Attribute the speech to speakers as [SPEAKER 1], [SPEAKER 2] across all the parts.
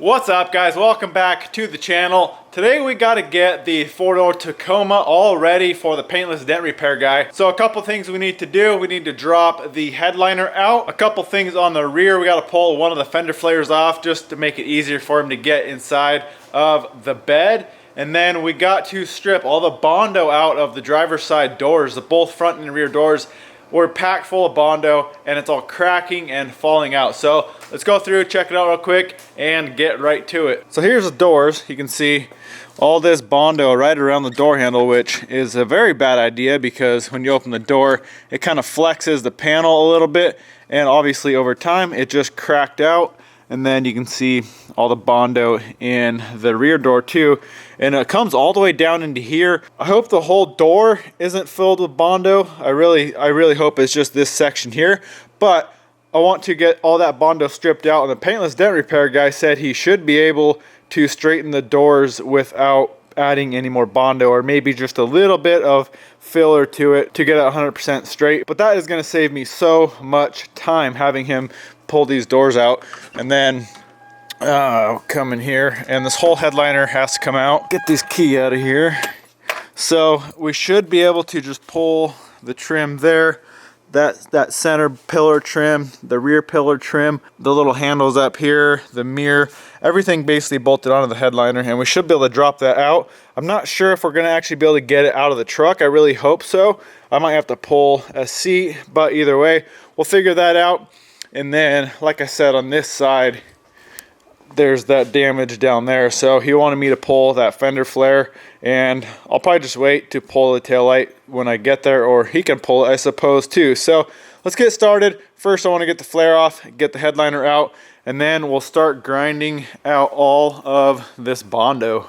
[SPEAKER 1] What's up, guys? Welcome back to the channel. Today we got to get the four-door Tacoma all ready for the paintless dent repair guy. So a couple things we need to do. We need to drop the headliner out. A couple things on the rear. We got to pull one of the fender flares off just to make it easier for him to get inside of the bed. And then we got to strip all the Bondo out of the driver's side doors. The both front and rear doors were packed full of Bondo and it's all cracking and falling out. So let's go through, check it out real quick and get right to it. So here's the doors. You can see all this Bondo right around the door handle, which is a very bad idea because when you open the door, it kind of flexes the panel a little bit, and obviously over time it just cracked out. And then you can see all the Bondo in the rear door too. And it comes all the way down into here. I hope the whole door isn't filled with Bondo. I really hope it's just this section here. But I want to get all that Bondo stripped out. And the paintless dent repair guy said he should be able to straighten the doors without adding any more Bondo, or maybe just a little bit of filler to it to get it 100% straight. But that is going to save me so much time having him pull these doors out. And then come in here, and this whole headliner has to come out. Get this key out of here. So we should be able to just pull the trim there, that center pillar trim, the rear pillar trim, the little handles up here, the mirror, everything basically bolted onto the headliner, and we should be able to drop that out. I'm not sure if we're going to actually be able to get it out of the truck. I really hope so. I might have to pull a seat, but either way, we'll figure that out. And then, like I said, on this side, there's that damage down there. So he wanted me to pull that fender flare, and I'll probably just wait to pull the taillight when I get there, or he can pull it, I suppose, too. So let's get started. First, I want to get the flare off, get the headliner out, and then we'll start grinding out all of this Bondo.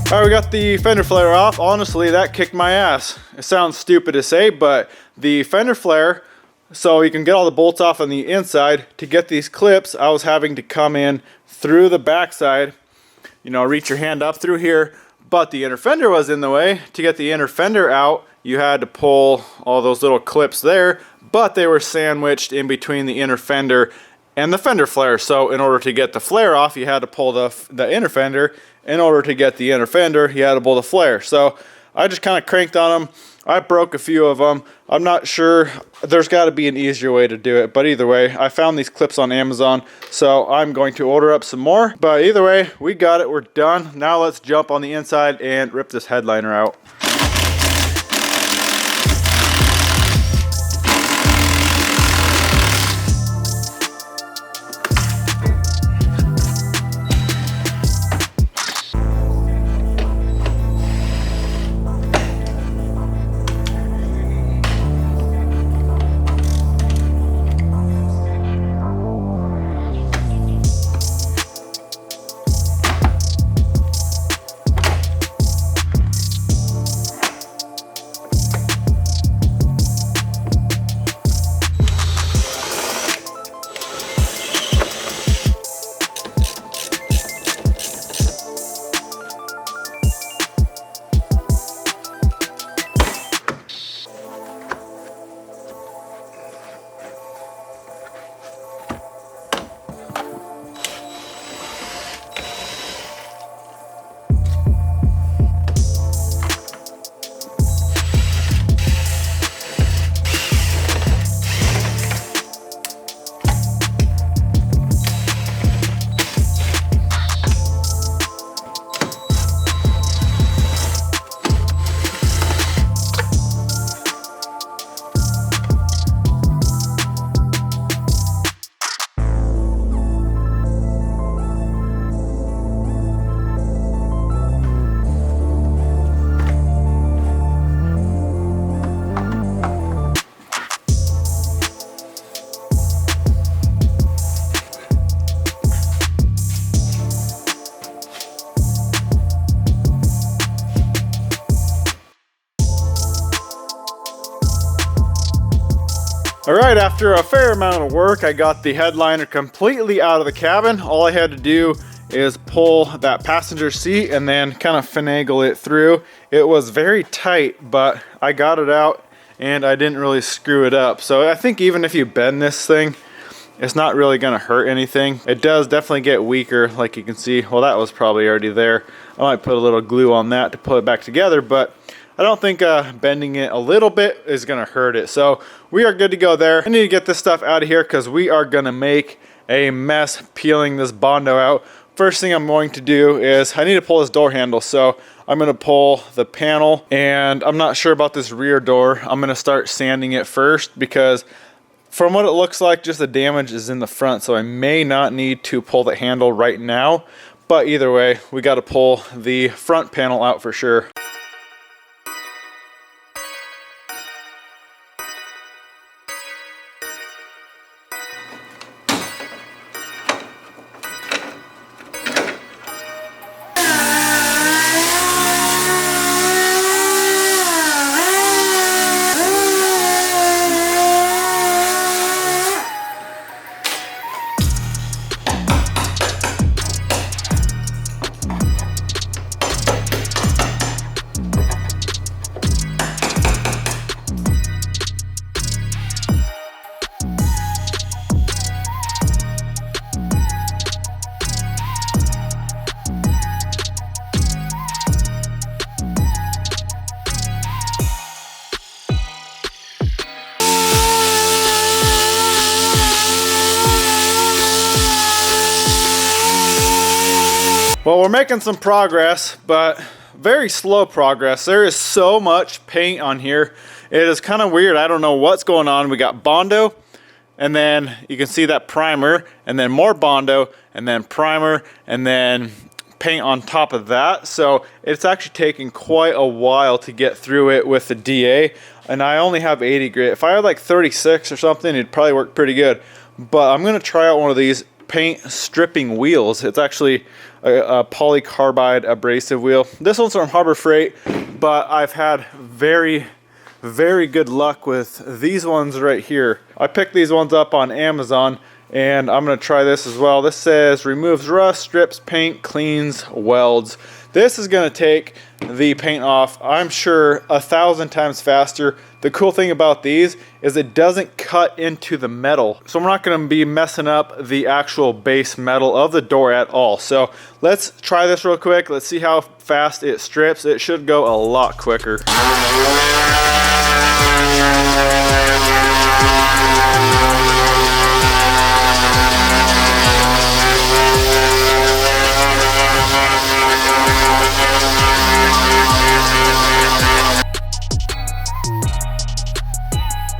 [SPEAKER 1] All right, we got the fender flare off. Honestly, that kicked my ass. It sounds stupid to say, but the fender flare, so you can get all the bolts off on the inside. To get these clips, I was having to come in through the backside, you know, reach your hand up through here, but the inner fender was in the way. To get the inner fender out, you had to pull all those little clips there, but they were sandwiched in between the inner fender and the fender flare. So in order to get the flare off, you had to pull the inner fender. In order to get the inner fender, you had to pull the flare. So I just kind of cranked on them. I broke a few of them. I'm not sure. There's got to be an easier way to do it. But either way, I found these clips on Amazon, so I'm going to order up some more. But either way, we got it. We're done. Now let's jump on the inside and rip this headliner out. All right, after a fair amount of work, I got the headliner completely out of the cabin. All I had to do is pull that passenger seat and then kind of finagle it through. It was very tight, but I got it out and I didn't really screw it up. So I think even if you bend this thing, it's not really gonna hurt anything. It does definitely get weaker, like you can see. Well, that was probably already there. I might put a little glue on that to put it back together, but I don't think bending it a little bit is gonna hurt it. So we are good to go there. I need to get this stuff out of here because we are gonna make a mess peeling this Bondo out. First thing I'm going to do is I need to pull this door handle. So I'm gonna pull the panel, and I'm not sure about this rear door. I'm gonna start sanding it first because from what it looks like, just the damage is in the front. So I may not need to pull the handle right now, but either way, we gotta pull the front panel out for sure. Well, we're making some progress, but very slow progress. There is so much paint on here. It is kind of weird. I don't know what's going on. We got Bondo, and then you can see that primer, and then more Bondo, and then primer, and then paint on top of that. So it's actually taking quite a while to get through it with the DA, and I only have 80 grit. If I had like 36 or something, it'd probably work pretty good. But I'm gonna try out one of these paint stripping wheels. It's actually a polycarbide abrasive wheel. This one's from Harbor Freight, but I've had very good luck with these ones right here. I picked these ones up on Amazon, and I'm gonna try this as well. This says removes rust, strips paint, cleans, welds. This is gonna take the paint off, I'm sure, 1,000 times faster. The cool thing about these is it doesn't cut into the metal. So we're not gonna be messing up the actual base metal of the door at all. So let's try this real quick. Let's see how fast it strips. It should go a lot quicker.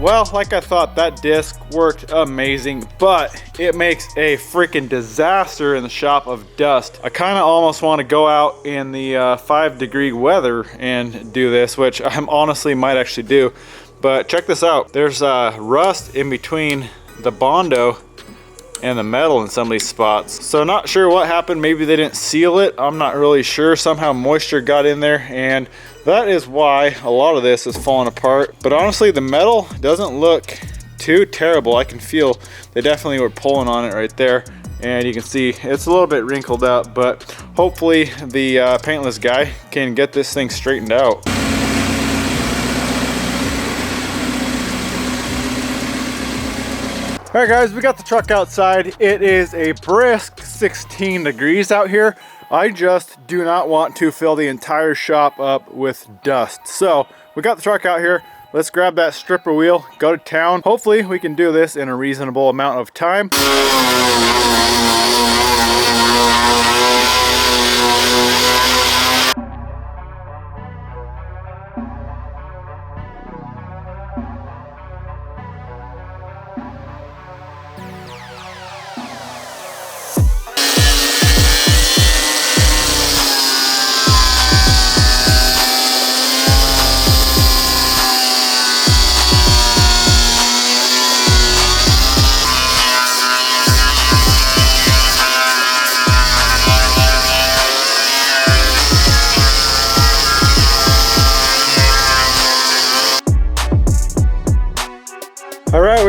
[SPEAKER 1] Well, like I thought, that disc worked amazing, but it makes a freaking disaster in the shop of dust. I kind of almost want to go out in the 5-degree weather and do this, which I honestly might actually do. But check this out. There's rust in between the Bondo and the metal in some of these spots. So not sure what happened. Maybe they didn't seal it. I'm not really sure. Somehow moisture got in there, and that is why a lot of this is falling apart. But honestly, the metal doesn't look too terrible. I can feel they definitely were pulling on it right there, and you can see it's a little bit wrinkled up, but hopefully the paintless guy can get this thing straightened out. All right guys, we got the truck outside. It is a brisk 16 degrees out here. I just do not want to fill the entire shop up with dust. So we got the truck out here. Let's grab that stripper wheel, go to town. Hopefully we can do this in a reasonable amount of time.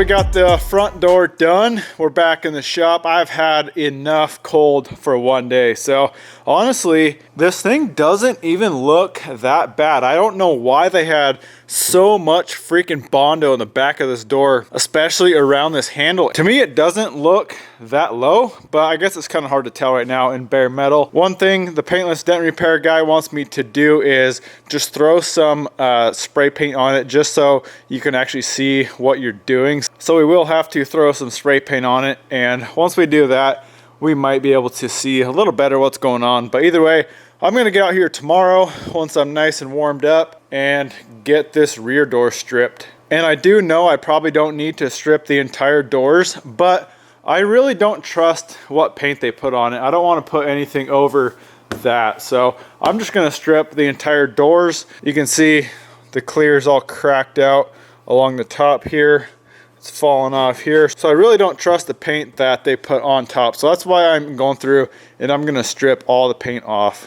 [SPEAKER 1] we got the front door done. We're back in the shop. I've had enough cold for one day. So honestly, this thing doesn't even look that bad. I don't know why they had so much freaking Bondo in the back of this door, especially around this handle. To me, it doesn't look that low, but I guess it's kind of hard to tell right now in bare metal. One thing the paintless dent repair guy wants me to do is just throw some spray paint on it just so you can actually see what you're doing. So we will have to throw some spray paint on it, and once we do that, we might be able to see a little better what's going on. But either way, I'm gonna get out here tomorrow once I'm nice and warmed up and get this rear door stripped. And I do know I probably don't need to strip the entire doors, but I really don't trust what paint they put on it. I don't want to put anything over that. So I'm just gonna strip the entire doors. You can see the clear is all cracked out along the top here. It's falling off here. So I really don't trust the paint that they put on top. So that's why I'm going through and I'm gonna strip all the paint off.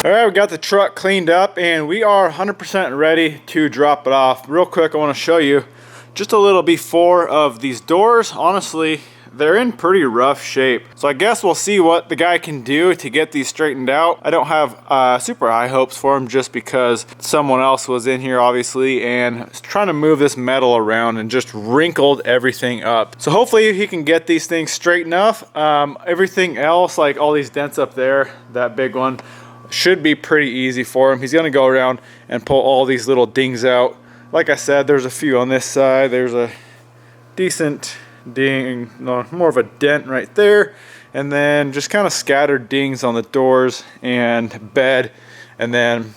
[SPEAKER 1] All right, we got the truck cleaned up and we are 100% ready to drop it off. Real quick, I want to show you just a little before of these doors. Honestly, they're in pretty rough shape. So I guess we'll see what the guy can do to get these straightened out. I don't have super high hopes for him just because someone else was in here obviously and trying to move this metal around and just wrinkled everything up. So hopefully he can get these things straight enough. Everything else, like all these dents up there, that big one, should be pretty easy for him. He's gonna go around and pull all these little dings out. Like I said, there's a few on this side. There's a decent ding, no, more of a dent right there, and then just kind of scattered dings on the doors and bed. And then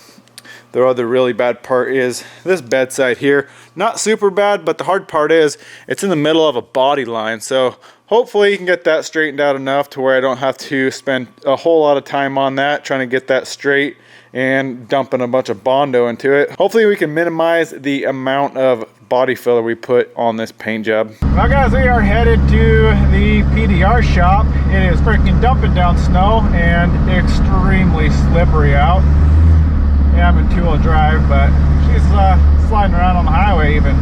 [SPEAKER 1] the other really bad part is this bedside here. Not super bad, but the hard part is it's in the middle of a body line. So hopefully you can get that straightened out enough to where I don't have to spend a whole lot of time on that, trying to get that straight and dumping a bunch of Bondo into it. Hopefully we can minimize the amount of body filler we put on this paint job. Well guys, we are headed to the PDR shop. It is freaking dumping down snow and extremely slippery out. Yeah, I'm in two-wheel drive, but she's sliding around on the highway even.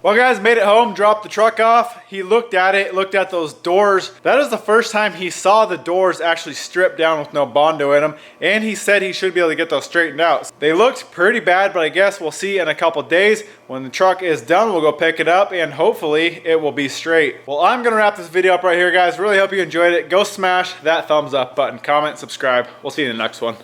[SPEAKER 1] Well guys, made it home, dropped the truck off. He looked at it, looked at those doors. That is the first time he saw the doors actually stripped down with no Bondo in them. And he said he should be able to get those straightened out. They looked pretty bad, but I guess we'll see in a couple days. When the truck is done, we'll go pick it up and hopefully it will be straight. Well, I'm gonna wrap this video up right here, guys. Really hope you enjoyed it. Go smash that thumbs up button, comment, subscribe. We'll see you in the next one.